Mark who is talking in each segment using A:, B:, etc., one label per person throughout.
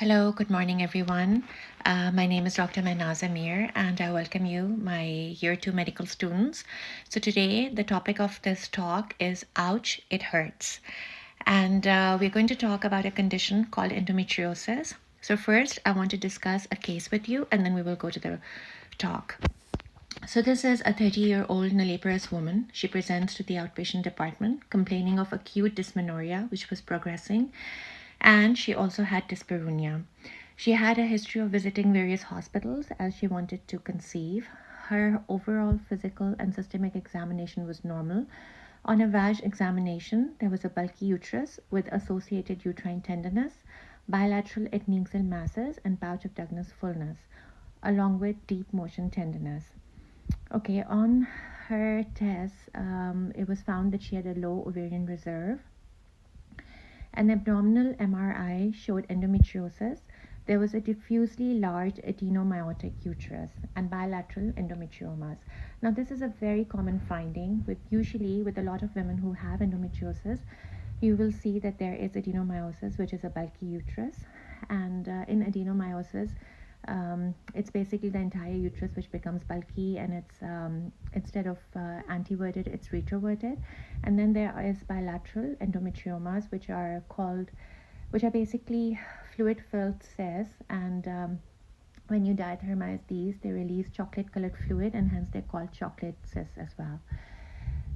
A: Hello, good morning, everyone. My name is Dr. Mehnaz Amir, and I welcome you, my Year 2 medical students. So, today, the topic of this talk is Ouch, It Hurts. And we're going to talk about a condition called endometriosis. So, first, I want to discuss a case with you, and then we will go to the talk. So, this is a 30-year-old nulliparous woman. She presents to the outpatient department complaining of acute dysmenorrhea, which was progressing, and she also had dyspareunia. She had a history of visiting various hospitals as she wanted to conceive. Her overall physical and systemic examination was normal. On a VAG examination, there was a bulky uterus with associated uterine tenderness, bilateral adnexal masses, and pouch of Douglas fullness, along with deep motion tenderness. Okay, on her test, it was found that she had a low ovarian reserve. An abdominal MRI showed endometriosis. There was a diffusely large adenomyotic uterus and bilateral endometriomas. Now, this is a very common finding usually with a lot of women who have endometriosis. You will see that there is adenomyosis, which is a bulky uterus, and in adenomyosis, it's basically the entire uterus which becomes bulky, and it's instead of anteverted, it's retroverted. And then there is bilateral endometriomas, which are basically fluid-filled cysts, and when you diathermize these, they release chocolate-colored fluid, and hence they're called chocolate cysts as well.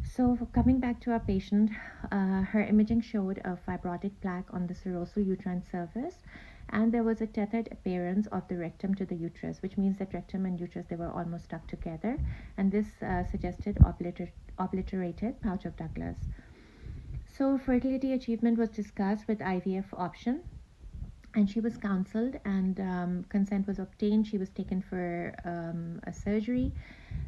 A: So, coming back to our patient, her imaging showed a fibrotic plaque on the serosal uterine surface, and there was a tethered appearance of the rectum to the uterus, which means that rectum and uterus, they were almost stuck together, and this suggested obliterated pouch of Douglas. So, fertility achievement was discussed with IVF option, and she was counseled, and consent was obtained. She was taken for a surgery,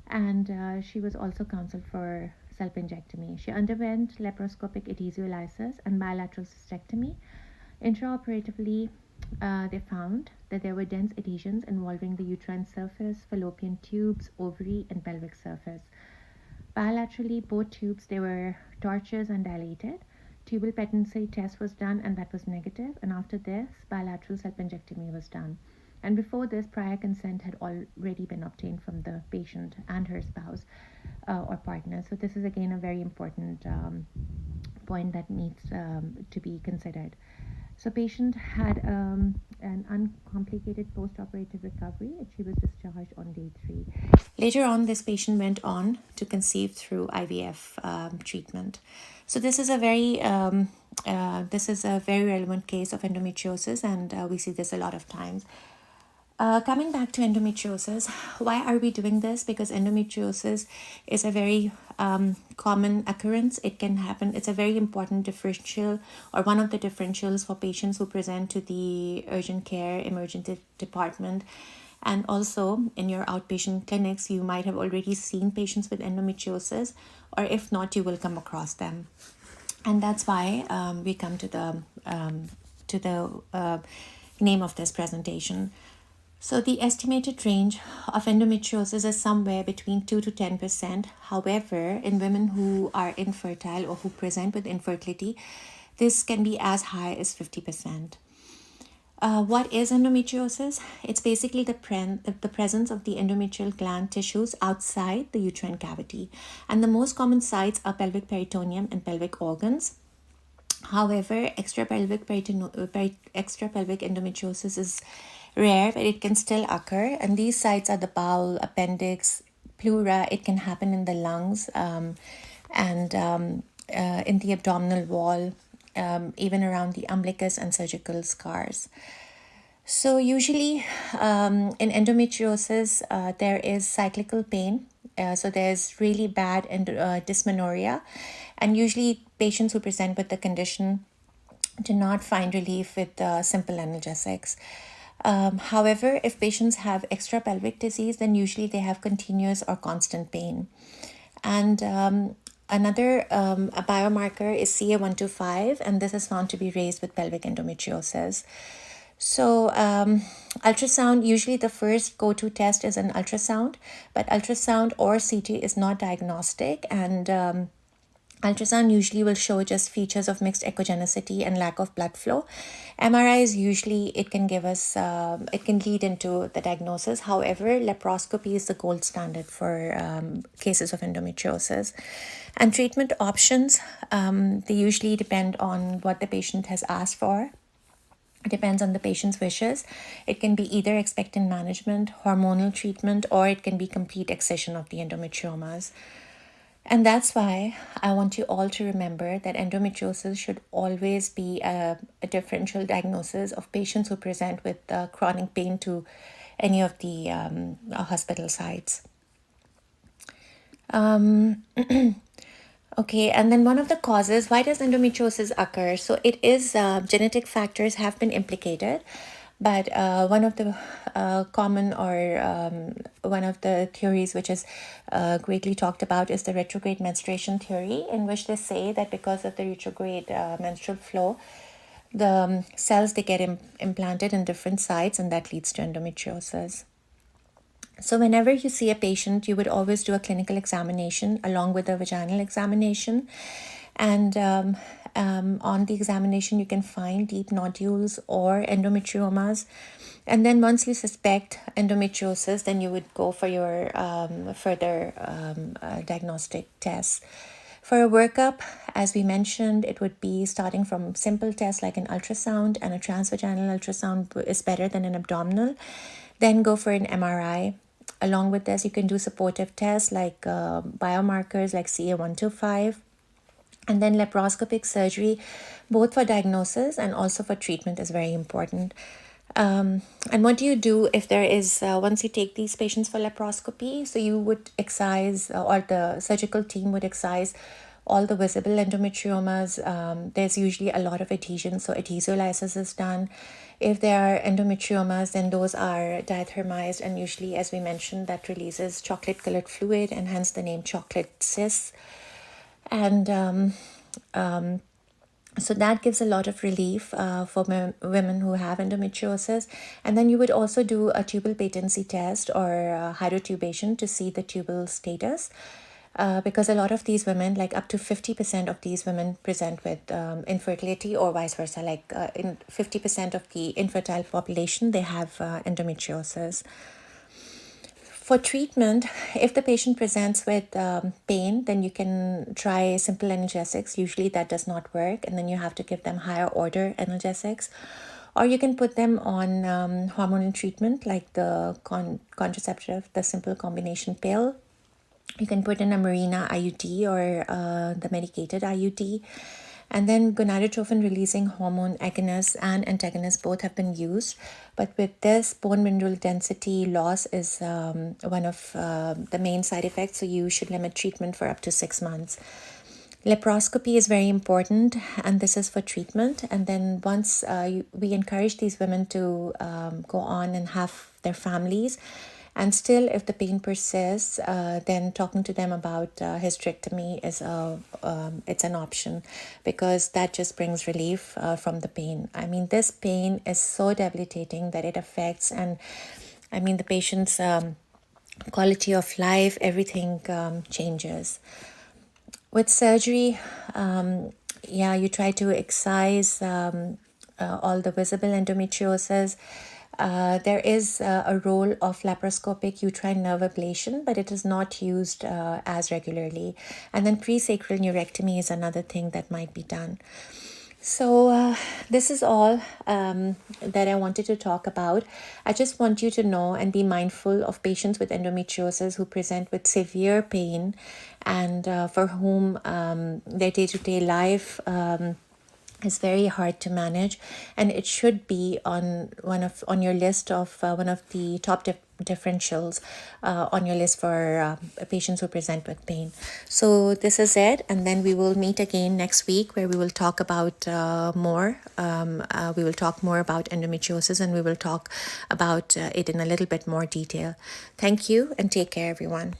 A: and she was also counseled for salpingectomy. She underwent laparoscopic adhesiolysis and bilateral cystectomy. Intraoperatively, they found that there were dense adhesions involving the uterine surface, fallopian tubes, ovary, and pelvic surface. Bilaterally, both tubes, they were tortuous and dilated. Tubal patency test was done, and that was negative. And after this, bilateral salpingectomy was done. And before this, prior consent had already been obtained from the patient and her spouse or partner. So this is again a very important point that needs to be considered. So patient had an uncomplicated post-operative recovery, and she was discharged on day 3. Later on, this patient went on to conceive through IVF treatment. So this is a very relevant case of endometriosis, and we see this a lot of times. Coming back to endometriosis, why are we doing this? Because endometriosis is a very common occurrence. It can happen. It's a very important differential, or one of the differentials for patients who present to the urgent care emergency department. And also in your outpatient clinics, you might have already seen patients with endometriosis, or if not, you will come across them. And that's why we come to the name of this presentation. So the estimated range of endometriosis is somewhere between 2 to 10%. However, in women who are infertile or who present with infertility, this can be as high as 50%. What is endometriosis? It's basically the presence of the endometrial gland tissues outside the uterine cavity. And the most common sites are pelvic peritoneum and pelvic organs. However, extrapelvic endometriosis is rare, but it can still occur. And these sites are the bowel, appendix, pleura. It can happen in the lungs and in the abdominal wall, even around the umbilicus and surgical scars. So usually in endometriosis, there is cyclical pain. So there's really bad dysmenorrhea. And usually patients who present with the condition do not find relief with simple analgesics. However, if patients have extrapelvic disease, then usually they have continuous or constant pain. And another a biomarker is CA125, and this is found to be raised with pelvic endometriosis. So ultrasound, usually the first go-to test is an ultrasound, but ultrasound or CT is not diagnostic, and Ultrasound usually will show just features of mixed echogenicity and lack of blood flow. MRI is usually, it can give us, it can lead into the diagnosis. However, laparoscopy is the gold standard for cases of endometriosis. And treatment options, they usually depend on what the patient has asked for. It depends on the patient's wishes. It can be either expectant management, hormonal treatment, or it can be complete excision of the endometriomas. And that's why I want you all to remember that endometriosis should always be a differential diagnosis of patients who present with chronic pain to any of the hospital sites. Okay, and then one of the causes, why does endometriosis occur? So it is genetic factors have been implicated, but one of the common or one of the theories which is greatly talked about is the retrograde menstruation theory, in which they say that because of the retrograde menstrual flow, the cells, they get implanted in different sites, and that leads to endometriosis. So whenever you see a patient, you would always do a clinical examination along with a vaginal examination. And on the examination, you can find deep nodules or endometriomas. And then once you suspect endometriosis, then you would go for your further diagnostic tests. For a workup, as we mentioned, it would be starting from simple tests like an ultrasound, and a transvaginal ultrasound is better than an abdominal. Then go for an MRI. Along with this, you can do supportive tests like biomarkers like CA125, and then laparoscopic surgery, both for diagnosis and also for treatment, is very important. And what do you do if there is, once you take these patients for laparoscopy? So you would excise, or the surgical team would excise all the visible endometriomas. There's usually a lot of adhesion, so adhesiolysis is done. If there are endometriomas, then those are diathermized, and usually, as we mentioned, that releases chocolate colored fluid, and hence the name chocolate cysts. And so that gives a lot of relief for women who have endometriosis. And then you would also do a tubal patency test or hydrotubation to see the tubal status. Because a lot of these women, like up to 50% of these women, present with infertility, or vice versa. Like in 50% of the infertile population, they have endometriosis. For treatment, if the patient presents with pain, then you can try simple analgesics. Usually that does not work, and then you have to give them higher order analgesics. Or you can put them on hormonal treatment like the contraceptive, the simple combination pill. You can put in a Mirena IUD or the medicated IUD. And then gonadotrophin releasing hormone agonists and antagonists both have been used. But with this, bone mineral density loss is one of the main side effects. So you should limit treatment for up to 6 months. Laparoscopy is very important, and this is for treatment. And then once we encourage these women to go on and have their families, and still, if the pain persists, then talking to them about hysterectomy is it's an option, because that just brings relief from the pain. I mean, this pain is so debilitating that it affects, and I mean, the patient's quality of life, everything changes. With surgery, you try to excise all the visible endometriosis. There is a role of laparoscopic uterine nerve ablation, but it is not used as regularly. And then presacral neurectomy is another thing that might be done. So this is all that I wanted to talk about. I just want you to know and be mindful of patients with endometriosis who present with severe pain, and for whom their day-to-day life is very hard to manage, and it should be on your list of one of the top differentials on your list for patients who present with pain. So this is it, and then we will meet again next week, where we will talk about more. We will talk more about endometriosis, and we will talk about it in a little bit more detail. Thank you, and take care, everyone.